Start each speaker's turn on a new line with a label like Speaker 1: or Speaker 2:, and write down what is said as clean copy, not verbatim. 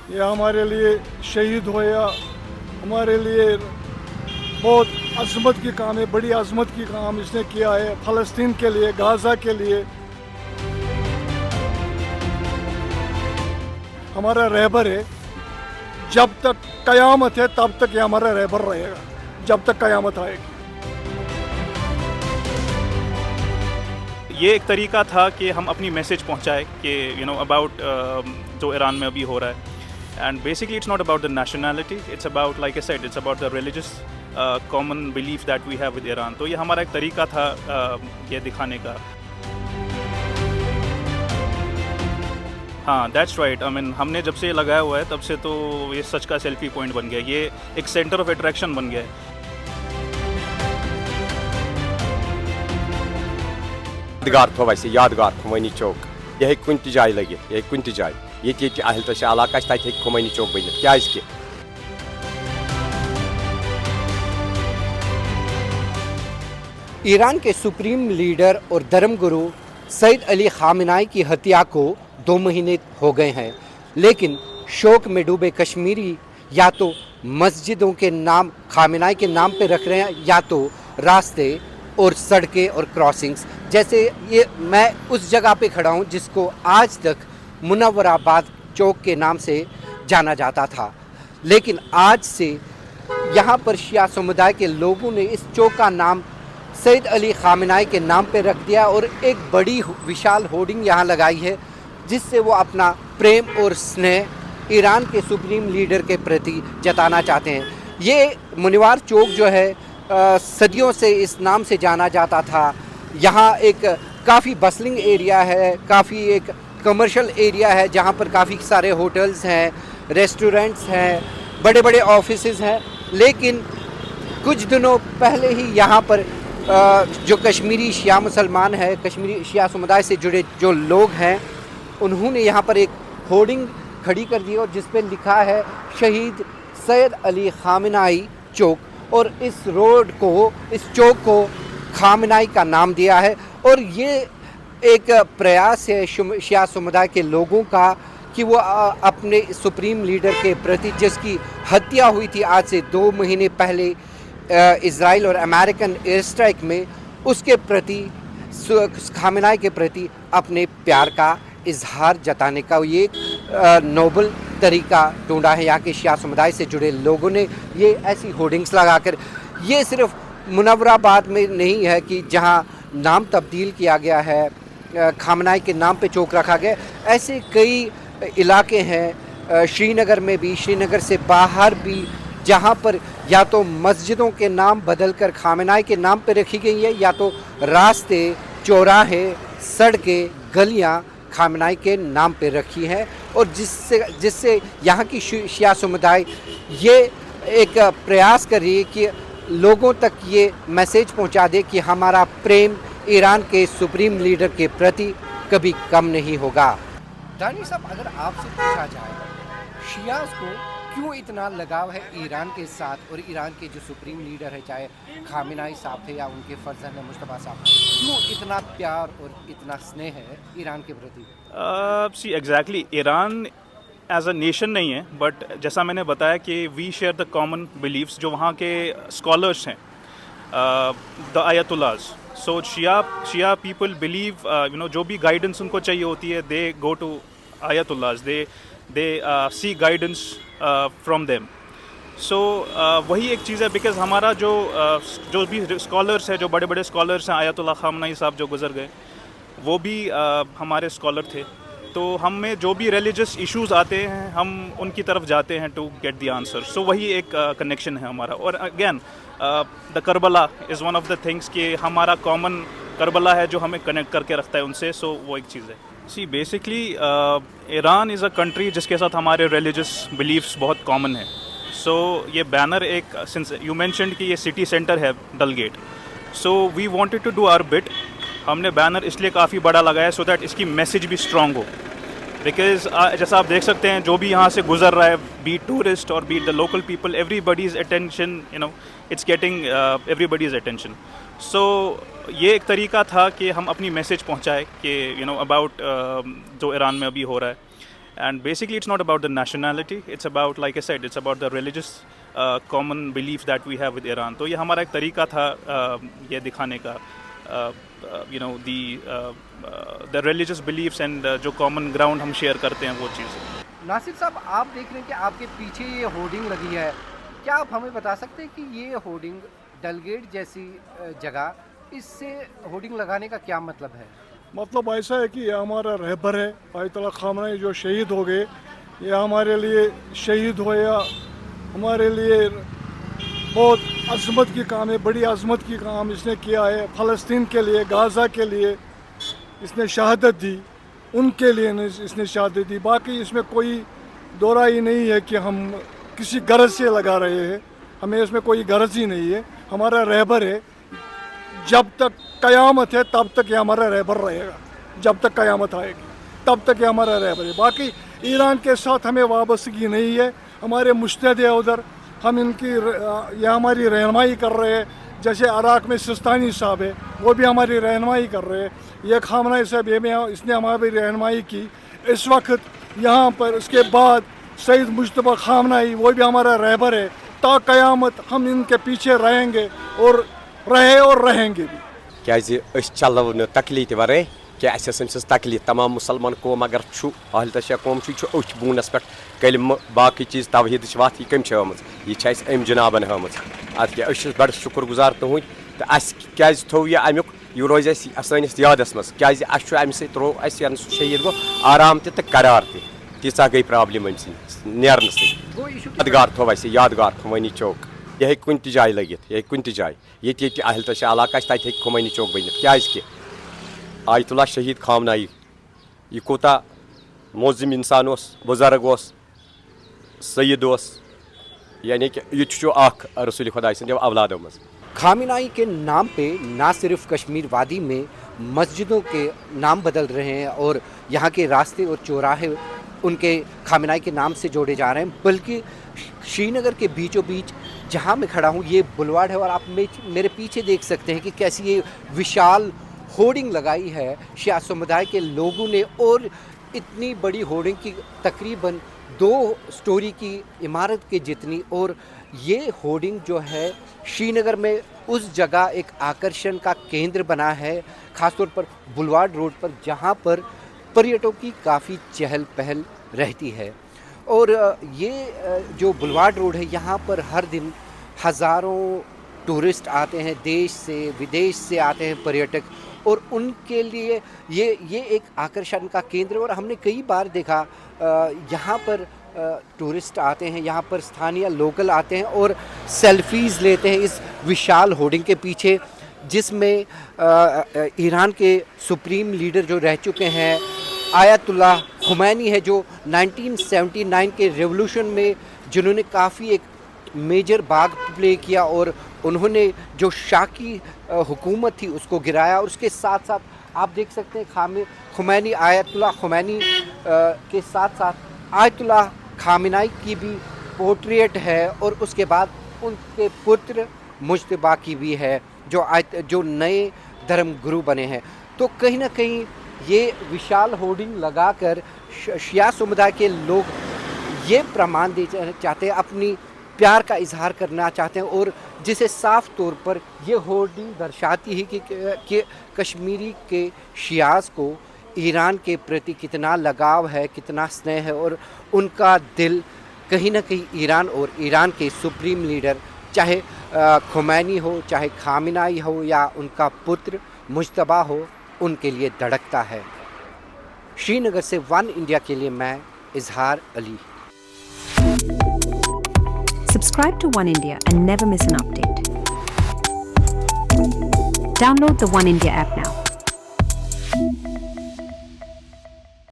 Speaker 1: ये हमारे लिए शहीद होया, हमारे लिए बहुत अज़मत की काम है, बड़ी अज़मत की काम इसने किया है फ़लस्तीन के लिए, गाज़ा के लिए। हमारा रहबर है, जब तक क़यामत है तब तक ये हमारा रहबर रहेगा, जब तक क़यामत आएगी।
Speaker 2: ये एक तरीका था कि हम अपनी मैसेज पहुंचाए कि अबाउट जो ईरान में अभी हो रहा है। And basically it's not about the nationality, it's about like I said, it's about the religious common belief that we have with Iran. तो ये हमारा एक तरीका था ये दिखाने का। हाँ, दैट्स राइट। आई मीन हमने जब से ये लगाया हुआ है तब से तो ये सच का सेल्फी पॉइंट बन गया, ये एक सेंटर ऑफ अट्रैक्शन बन गया है।
Speaker 3: यादगार थो वैसे यादगार खुमैनी चौक यह हेक कुन जाय लगित यह कुन जाय ये अहल तश इलाका तक हेक खुमैनी चौक बनित क्या
Speaker 4: ईरान के सुप्रीम लीडर और धर्मगुरु सईद अली खामेनी की हत्या को 2 महीने हो गए हैं, लेकिन शोक में डूबे कश्मीरी या तो मस्जिदों के नाम खामेनी के नाम पे रख रहे हैं या तो रास्ते और सड़कें और क्रॉसिंग्स। जैसे ये मैं उस जगह पे खड़ा हूँ जिसको आज तक मुनव्वराबाद चौक के नाम से जाना जाता था, लेकिन आज से यहाँ पर शिया समुदाय के लोगों ने इस चौक का नाम सईद अली खामेनी के नाम पे रख दिया और एक बड़ी विशाल होर्डिंग यहाँ लगाई है जिससे वो अपना प्रेम और स्नेह ईरान के सुप्रीम लीडर के प्रति जताना चाहते हैं। ये मुनव्वर चौक जो है सदियों से इस नाम से जाना जाता था। यहाँ एक काफ़ी बसलिंग एरिया है, काफ़ी एक कमर्शियल एरिया है जहाँ पर काफ़ी सारे होटल्स हैं, रेस्टोरेंट्स हैं, बड़े बड़े ऑफिसेज हैं। लेकिन कुछ दिनों पहले ही यहाँ पर जो कश्मीरी शिया मुसलमान है, कश्मीरी शिया समुदाय से जुड़े जो लोग हैं, उन्होंने यहाँ पर एक होर्डिंग खड़ी कर दी और जिस पे लिखा है शहीद सैयद अली खामेनी चौक और इस रोड को, इस चौक को खामेनी का नाम दिया है। और ये एक प्रयास है शिया समुदाय के लोगों का कि वो अपने सुप्रीम लीडर के प्रति जिसकी हत्या हुई थी आज से 2 महीने पहले इज़राइल और अमेरिकन एयर स्ट्राइक में, उसके प्रति खामेनी के प्रति अपने प्यार का इजहार जताने का ये नोबल तरीका ढूंढा है यहाँ के शिया समुदाय से जुड़े लोगों ने। ये ऐसी होर्डिंग्स लगाकर, ये सिर्फ मुनव्वराबाद में नहीं है कि जहाँ नाम तब्दील किया गया है, खामेनी के नाम पे चौक रखा गया, ऐसे कई इलाके हैं श्रीनगर में भी, श्रीनगर से बाहर भी, जहाँ पर या तो मस्जिदों के नाम बदलकर खामेनी के नाम पे रखी गई है या तो रास्ते, चौराहे, सड़कें, गलियाँ खामेनी के नाम पे रखी हैं। और जिससे यहाँ की शिया समुदाय ये एक प्रयास कर रही है कि लोगों तक ये मैसेज पहुँचा दे कि हमारा प्रेम ईरान के सुप्रीम लीडर के प्रति कभी कम नहीं होगा। दानी साहब, अगर आपसे पूछा जाए शियास को क्यों इतना लगाव है ईरान के साथ और ईरान के जो सुप्रीम लीडर है, चाहे खामेनी साहब थे या उनके फर्जंद मुस्तफा साहब, क्यों इतना प्यार और इतना स्नेह है ईरान के प्रति?
Speaker 2: See exactly, Iran as a nation नहीं है, बट जैसा मैंने बताया कि we share the common beliefs जो वहाँ के स्कॉलर्स हैं, the ayatollahs. So Shia people believe जो भी गाइडेंस उनको चाहिए होती है, they go to ayatollahs, they see guidance from them. So वही एक चीज़ है, बिकॉज हमारा जो भी स्कॉलर्स है, जो बड़े बड़े स्कॉलर्स हैं, आयतुल्ला खामेनी साहब जो गुजर गए, वो भी हमारे स्कॉलर थे। तो हम में जो भी रिलीजियस इश्यूज़ आते हैं, हम उनकी तरफ जाते हैं टू गेट द आंसर। सो वही एक कनेक्शन है हमारा। और again the Karbala is one of the things कि हमारा कॉमन करबला है जो हमें कनेक्ट करके रखता है उनसे। सो वो एक चीज़ है। See basically Iran is a country जिसके साथ हमारे रिलीजियस बिलीव्स बहुत कॉमन है। सो ये बैनर एक, सिंस यू मेंशन्ड कि ये सिटी सेंटर है Dal gate, so we wanted to do our bit. हमने बैनर इसलिए काफ़ी बड़ा लगाया सो दैट इसकी मैसेज भी स्ट्रॉन्ग हो। बिकॉज जैसा आप देख सकते हैं, जो भी यहाँ से गुजर रहा है, बी टूरिस्ट और be the local people, everybody's attention, it's getting everybody's attention. So ये एक तरीका था कि हम अपनी मैसेज पहुँचाए कि अबाउट जो ईरान में अभी हो रहा है। And basically, it's not about the nationality. It's about, like I said, it's about the religious common belief that we have with Iran. तो ये हमारा एक तरीका था ये दिखाने का, the religious beliefs and जो common ground हम share करते हैं वो चीज़.
Speaker 4: नासिर साहब, आप देख रहे हैं कि आपके पीछे ये होर्डिंग लगी है, क्या आप हमें बता सकते हैं कि ये होर्डिंग डलगेट जैसी जगह, इससे होर्डिंग लगाने का क्या मतलब है?
Speaker 1: मतलब ऐसा है कि ये हमारा रहबर है आयतुल्लाह खामनाई जो शहीद हो गए, ये हमारे लिए शहीद हुए या हमारे लिए बहुत अज़मत की काम है, बड़ी अज़मत की काम इसने किया है। फ़लस्तीन के लिए, गाज़ा के लिए इसने शहादत दी, उनके लिए इसने शहादत दी। बाकी इसमें कोई दौरा ही नहीं है कि हम किसी गरज से लगा रहे हैं, हमें इसमें कोई गरज ही नहीं है। हमारा रहबर है, जब तक क़यामत है तब तक ये हमारा रहबर रहेगा, जब तक क़यामत आएगी तब तक ये हमारा रहबर है। बाकी ईरान के साथ हमें वाबस्तगी नहीं है, हमारे मुश्तहद है उधर, हम इनकी ये हमारी रहनुमाई कर रहे हैं। जैसे इराक़ में सिस्तानी साहब है, वो भी हमारी रहनुमाई कर रहे हैं। ये खामनाई साहब इसने हमारी रहनुमाई की इस वक्त यहाँ पर। उसके बाद सईद मुश्तबा खामनाई, वो भी हमारा रहबर है। ता क़यामत हम इनके पीछे रहेंगे और रहे और रहेंगे भी।
Speaker 3: क्याज़ि अस चलो न तकलीफ वरे कि अस अमस तकलीफ तमाम मुसलमान कौम अगर अहल तशा कौम अथ बूनस पे कलम बाकी चीज़ तवहीद वत यह कम यह अम जनाबन हमें अत बड़ शुक्र गुजार तुहद तो अस क्या थो यह अमुक यह रोज सानिस यादस मज क्या अमि रो शहीद गो आराम तो करार तीसा गई प्रॉब्लम अम नेरन यादगार थो अस यादगार खुमैनी चौक यह कुन जाय लगित यह कुन जाय ये अहल तशा इलाका तक खुमैनी चौक बनित क्या आयतुल्लाह शहीद खामनाई यह कोता मोजिम इंसान बुजुर्ग सईद यानी कि यह रसूल खुदा सद औलादों मज।
Speaker 4: खामिनाई के नाम पे ना सिर्फ कश्मीर वादी में मस्जिदों के नाम बदल रहे हैं और यहाँ के रास्ते और चौराहे उनके खामिनाई के नाम से जोड़े जा रहे हैं, बल्कि श्रीनगर के बीचों बीच जहाँ मैं खड़ा हूँ ये बुलवाड़ है और आप मेरे पीछे देख सकते हैं कि कैसी ये विशाल होर्डिंग लगाई है शिया समुदाय के लोगों ने। और इतनी बड़ी होर्डिंग की तकरीबन 2 स्टोरी की इमारत के जितनी, और ये होर्डिंग जो है श्रीनगर में उस जगह एक आकर्षण का केंद्र बना है, ख़ासतौर पर बुलवाड़ रोड पर जहाँ पर पर्यटकों की काफ़ी चहल पहल रहती है। और ये जो बुलवाड़ रोड है यहाँ पर हर दिन हज़ारों टूरिस्ट आते हैं, देश से विदेश से आते हैं पर्यटक, और उनके लिए ये एक आकर्षण का केंद्र। और हमने कई बार देखा यहाँ पर टूरिस्ट आते हैं, यहाँ पर स्थानीय लोकल आते हैं और सेल्फीज़ लेते हैं इस विशाल होर्डिंग के पीछे, जिसमें ईरान के सुप्रीम लीडर जो रह चुके हैं आयतुल्लाह खुमैनी है, जो 1979 के रेवोल्यूशन में जिन्होंने काफ़ी एक मेजर भाग प्ले किया और उन्होंने जो शाह की हुकूमत थी उसको गिराया। और उसके साथ साथ आप देख सकते हैं खुमैनी आयतुल्लाह खुमैनी के साथ साथ आयतुल्लाह खामिनाई की भी पोर्ट्रेट है, और उसके बाद उनके पुत्र मुज्तबा की भी है जो नए धर्म गुरु बने हैं। तो कहीं ना कहीं ये विशाल होर्डिंग लगाकर शिया समुदाय के लोग ये प्रमाण दे चाहते हैं, अपनी प्यार का इजहार करना चाहते हैं, और जिसे साफ तौर पर ये होर्डिंग दर्शाती है कि कश्मीरी के शियाज को ईरान के प्रति कितना लगाव है, कितना स्नेह है, और उनका दिल कहीं ना कहीं ईरान और ईरान के सुप्रीम लीडर चाहे खुमैनी हो, चाहे खामिनाई हो या उनका पुत्र मुज्तबा हो, उनके लिए धड़कता है। श्रीनगर से वन इंडिया के लिए मैं इजहार Ali.
Speaker 5: Subscribe to One India and never miss an update. Download the One India app now.